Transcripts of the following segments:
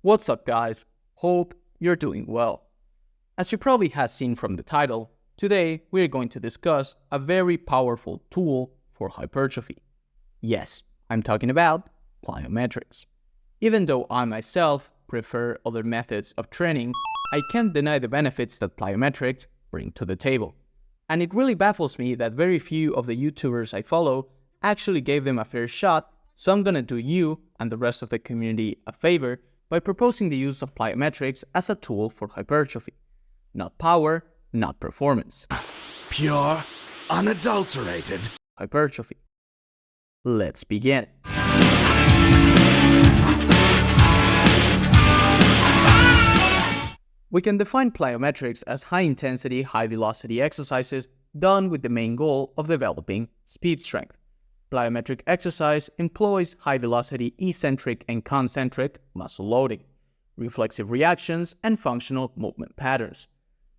What's up guys? Hope you're doing well. As you probably have seen from the title, today we're going to discuss a very powerful tool for hypertrophy. Yes, I'm talking about plyometrics. Even though I myself prefer other methods of training, I can't deny the benefits that plyometrics bring to the table. And it really baffles me that very few of the YouTubers I follow actually gave them a fair shot, so I'm gonna do you and the rest of the community a favor by proposing the use of plyometrics as a tool for hypertrophy. Not power, not performance. Pure, unadulterated hypertrophy. Let's begin. We can define plyometrics as high-intensity, high-velocity exercises done with the main goal of developing speed strength. Plyometric exercise employs high-velocity eccentric and concentric muscle loading, reflexive reactions, and functional movement patterns.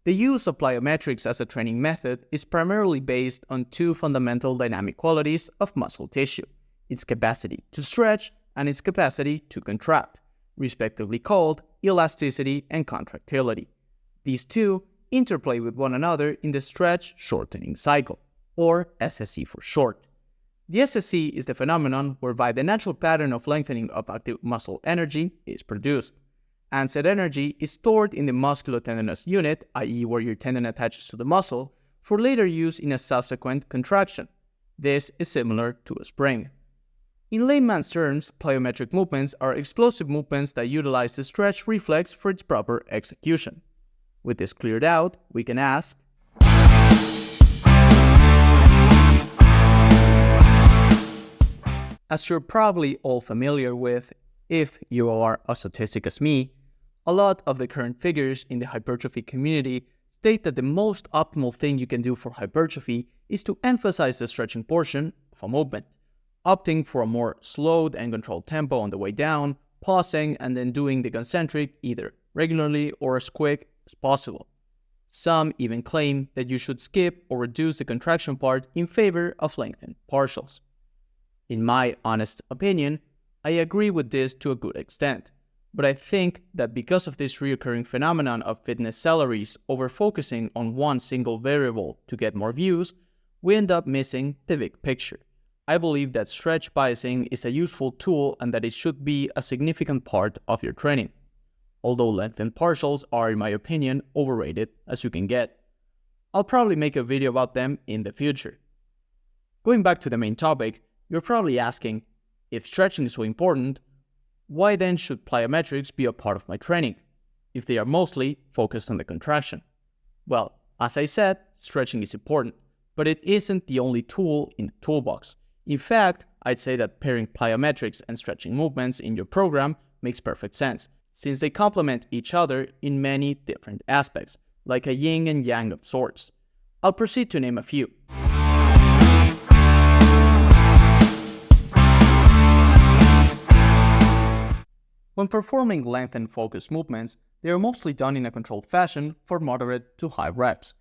The use of plyometrics as a training method is primarily based on two fundamental dynamic qualities of muscle tissue: its capacity to stretch and its capacity to contract, respectively called elasticity and contractility. These two interplay with one another in the stretch shortening cycle, or SSC for short. The SSC is the phenomenon whereby the natural pattern of lengthening of active muscle energy is produced, and said energy is stored in the musculotendinous unit, i.e. where your tendon attaches to the muscle, for later use in a subsequent contraction. This is similar to a spring. In layman's terms, plyometric movements are explosive movements that utilize the stretch reflex for its proper execution. With this cleared out, we can ask, as you're probably all familiar with, if you are as autistic as me, a lot of the current figures in the hypertrophy community state that the most optimal thing you can do for hypertrophy is to emphasize the stretching portion of a movement, opting for a more slowed and controlled tempo on the way down, pausing, and then doing the concentric either regularly or as quick as possible. Some even claim that you should skip or reduce the contraction part in favor of lengthened partials. In my honest opinion, I agree with this to a good extent, but I think that because of this recurring phenomenon of fitness salaries over-focusing on one single variable to get more views, we end up missing the big picture. I believe that stretch biasing is a useful tool and that it should be a significant part of your training, although lengthened partials are, in my opinion, overrated as you can get. I'll probably make a video about them in the future. Going back to the main topic, you're probably asking, if stretching is so important, why then should plyometrics be a part of my training, if they are mostly focused on the contraction? Well, as I said, stretching is important, but it isn't the only tool in the toolbox. In fact, I'd say that pairing plyometrics and stretching movements in your program makes perfect sense, since they complement each other in many different aspects, like a yin and yang of sorts. I'll proceed to name a few. When performing lengthened focused movements, they are mostly done in a controlled fashion for moderate to high reps,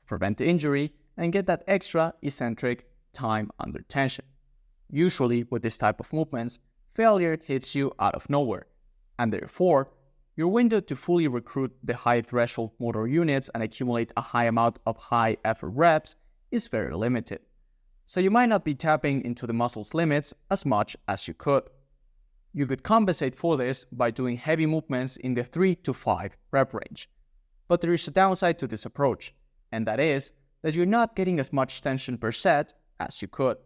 prevent injury, and get that extra eccentric time under tension. Usually with this type of movements, failure hits you out of nowhere, and therefore, your window to fully recruit the high threshold motor units and accumulate a high amount of high effort reps is very limited. So you might not be tapping into the muscle's limits as much as you could. You could compensate for this by doing heavy movements in the 3 to 5 rep range. But there is a downside to this approach, and that is that you're not getting as much tension per set as you could.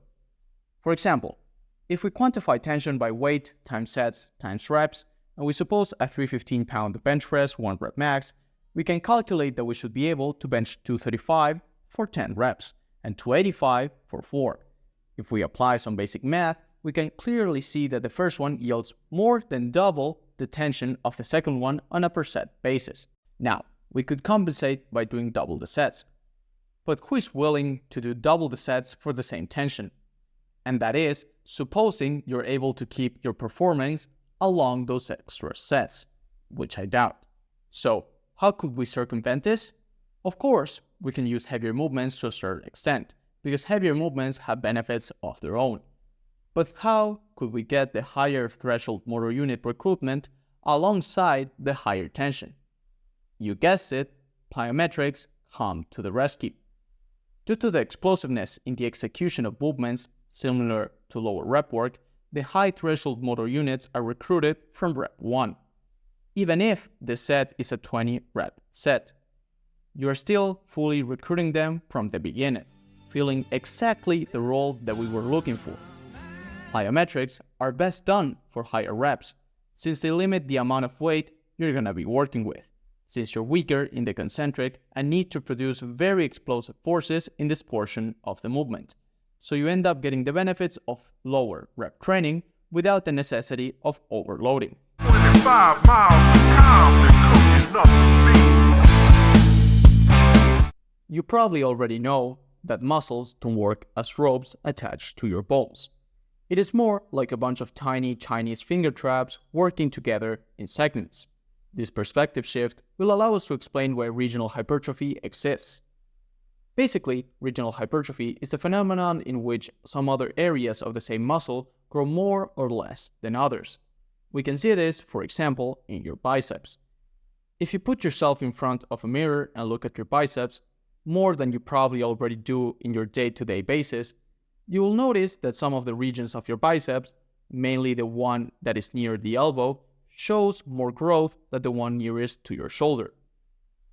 For example, if we quantify tension by weight times sets times reps, and we suppose a 315-pound bench press 1 rep max, we can calculate that we should be able to bench 235 for 10 reps and 285 for 4. If we apply some basic math, we can clearly see that the first one yields more than double the tension of the second one on a per set basis. Now, we could compensate by doing double the sets. But who is willing to do double the sets for the same tension? And that is, supposing you're able to keep your performance along those extra sets, which I doubt. So, how could we circumvent this? Of course, we can use heavier movements to a certain extent, because heavier movements have benefits of their own. But how could we get the higher threshold motor unit recruitment alongside the higher tension. You guessed it, plyometrics come to the rescue. Due to the explosiveness in the execution of movements similar to lower rep work, the high threshold motor units are recruited from rep 1. Even if the set is a 20 rep set, you are still fully recruiting them from the beginning, filling exactly the role that we were looking for. Plyometrics are best done for higher reps, since they limit the amount of weight you're going to be working with, since you're weaker in the concentric and need to produce very explosive forces in this portion of the movement. So you end up getting the benefits of lower rep training without the necessity of overloading. 25 miles per time and cooking up speed. You probably already know that muscles don't work as ropes attached to your bones. It is more like a bunch of tiny Chinese finger traps working together in segments. This perspective shift will allow us to explain why regional hypertrophy exists. Basically, regional hypertrophy is the phenomenon in which some other areas of the same muscle grow more or less than others. We can see this, for example, in your biceps. If you put yourself in front of a mirror and look at your biceps, more than you probably already do in your day-to-day basis, you will notice that some of the regions of your biceps, mainly the one that is near the elbow, shows more growth than the one nearest to your shoulder.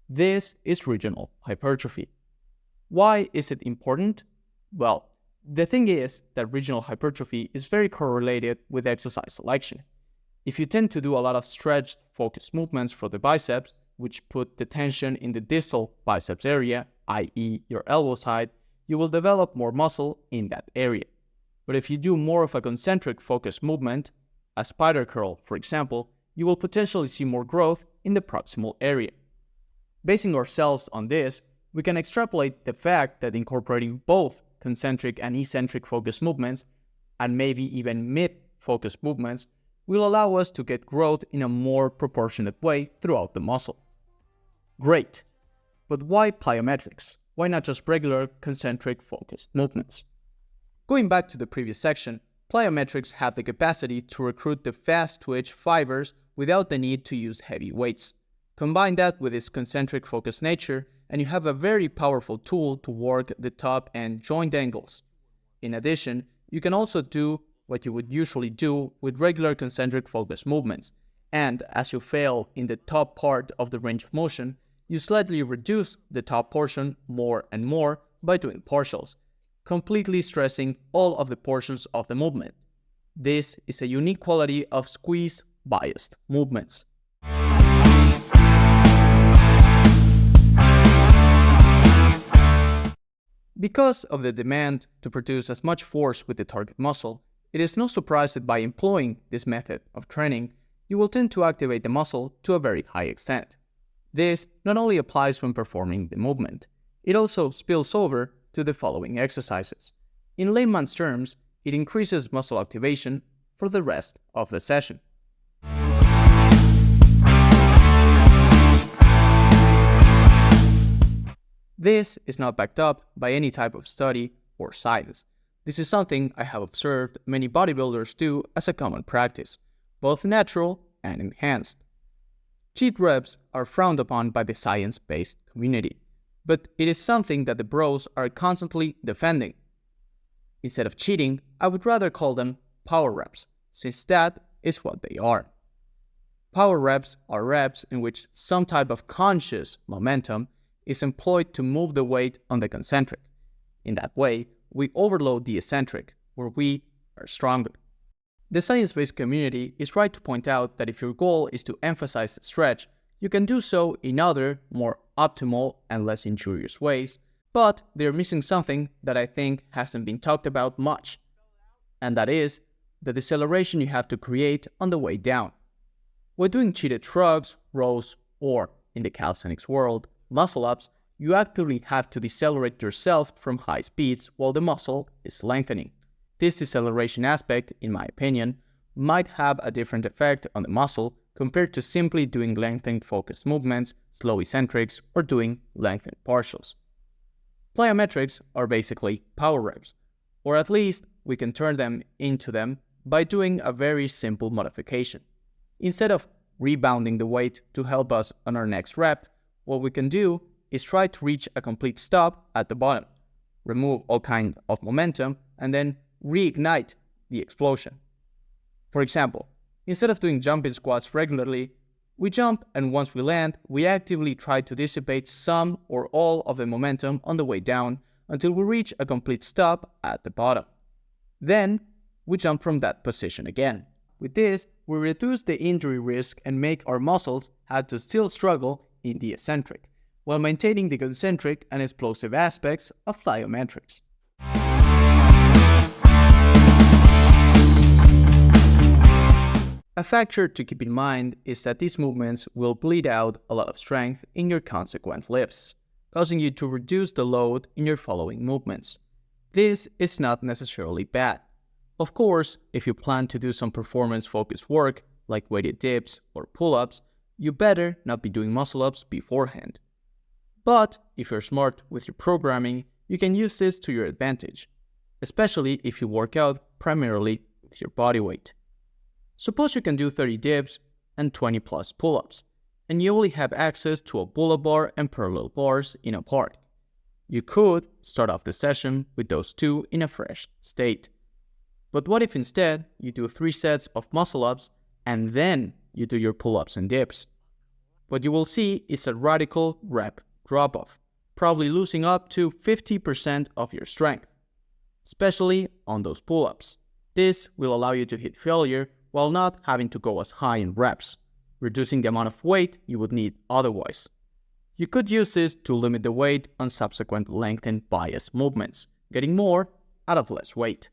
This is regional hypertrophy. Why is it important? Well, the thing is that regional hypertrophy is very correlated with exercise selection. If you tend to do a lot of stretched, focused movements for the biceps, which put the tension in the distal biceps area, i.e. your elbow side, you will develop more muscle in that area. But if you do more of a concentric focused movement, a spider curl for example, you will potentially see more growth in the proximal area. Basing ourselves on this, we can extrapolate the fact that incorporating both concentric and eccentric focused movements, and maybe even mid-focused movements, will allow us to get growth in a more proportionate way throughout the muscle. Great! But why plyometrics? Why not just regular concentric focused movements? Going back to the previous section, plyometrics have the capacity to recruit the fast-twitch fibers without the need to use heavy weights. Combine that with its concentric focused nature, and you have a very powerful tool to work the top and joint angles. In addition, you can also do what you would usually do with regular concentric focused movements, and as you fail in the top part of the range of motion, you slightly reduce the top portion more and more by doing partials, completely stressing all of the portions of the movement. This is a unique quality of squeeze-biased movements. Because of the demand to produce as much force with the target muscle, it is no surprise that by employing this method of training, you will tend to activate the muscle to a very high extent. This not only applies when performing the movement, it also spills over to the following exercises. In layman's terms, it increases muscle activation for the rest of the session. This is not backed up by any type of study or science. This is something I have observed many bodybuilders do as a common practice, both natural and enhanced. Cheat reps are frowned upon by the science-based community, but it is something that the bros are constantly defending. Instead of cheating, I would rather call them power reps, since that is what they are. Power reps are reps in which some type of conscious momentum is employed to move the weight on the concentric. In that way, we overload the eccentric, where we are stronger. The science-based community is right to point out that if your goal is to emphasize stretch, you can do so in other, more optimal and less injurious ways, but they're missing something that I think hasn't been talked about much, and that is the deceleration you have to create on the way down. When doing cheated shrugs, rows, or, in the calisthenics world, muscle-ups, you actively have to decelerate yourself from high speeds while the muscle is lengthening. This deceleration aspect, in my opinion, might have a different effect on the muscle compared to simply doing lengthened focused movements, slow eccentrics, or doing lengthened partials. Plyometrics are basically power reps, or at least we can turn them into them by doing a very simple modification. Instead of rebounding the weight to help us on our next rep, what we can do is try to reach a complete stop at the bottom, remove all kind of momentum, and then reignite the explosion. For example, instead of doing jumping squats regularly, we jump and once we land, we actively try to dissipate some or all of the momentum on the way down until we reach a complete stop at the bottom. Then, we jump from that position again. With this, we reduce the injury risk and make our muscles have to still struggle in the eccentric, while maintaining the concentric and explosive aspects of plyometrics. A factor to keep in mind is that these movements will bleed out a lot of strength in your consequent lifts, causing you to reduce the load in your following movements. This is not necessarily bad. Of course, if you plan to do some performance-focused work, like weighted dips or pull-ups, you better not be doing muscle-ups beforehand. But if you're smart with your programming, you can use this to your advantage, especially if you work out primarily with your body weight. Suppose you can do 30 dips and 20 plus pull-ups, and you only have access to a pull-up bar and parallel bars in a park. You could start off the session with those two in a fresh state. But what if instead you do 3 sets of muscle-ups and then you do your pull-ups and dips? What you will see is a radical rep drop-off, probably losing up to 50% of your strength, especially on those pull-ups. This will allow you to hit failure while not having to go as high in reps, reducing the amount of weight you would need otherwise. You could use this to limit the weight on subsequent lengthened bias movements, getting more out of less weight.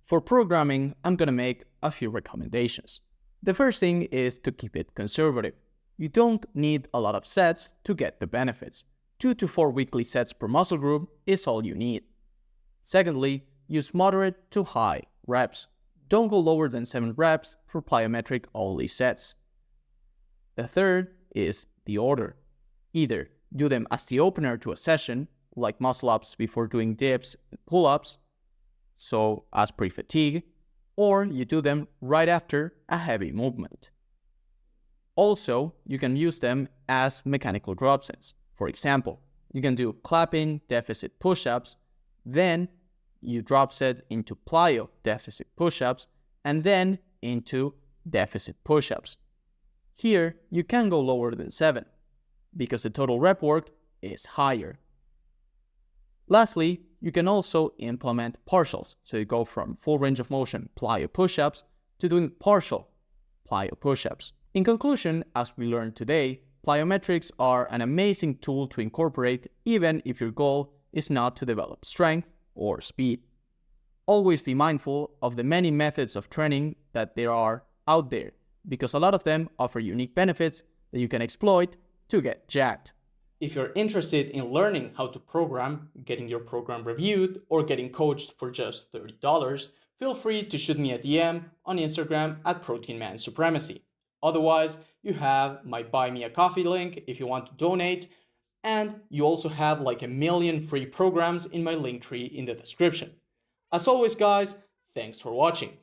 For programming, I'm gonna make a few recommendations. The first thing is to keep it conservative. You don't need a lot of sets to get the benefits. 2 to 4 weekly sets per muscle group is all you need. Secondly, use moderate to high reps. Don't go lower than 7 reps for plyometric only sets. The third is the order. Either do them as the opener to a session, like muscle-ups before doing dips and pull-ups, so as pre-fatigue, or you do them right after a heavy movement. Also, you can use them as mechanical drop sets. For example, you can do clapping deficit push-ups, then you drop set into plyo deficit push-ups, and then into deficit push-ups. Here, you can go lower than 7, because the total rep work is higher. Lastly, you can also implement partials, so you go from full range of motion plyo push-ups to doing partial plyo push-ups. In conclusion, as we learned today, plyometrics are an amazing tool to incorporate even if your goal is not to develop strength or speed. Always be mindful of the many methods of training that there are out there, because a lot of them offer unique benefits that you can exploit to get jacked. If you're interested in learning how to program, getting your program reviewed, or getting coached for just $30, feel free to shoot me a DM on Instagram at ProteinManSupremacy. Otherwise, you have my Buy Me a Coffee link if you want to donate, and you also have like a million free programs in my link tree in the description. As always, guys, thanks for watching.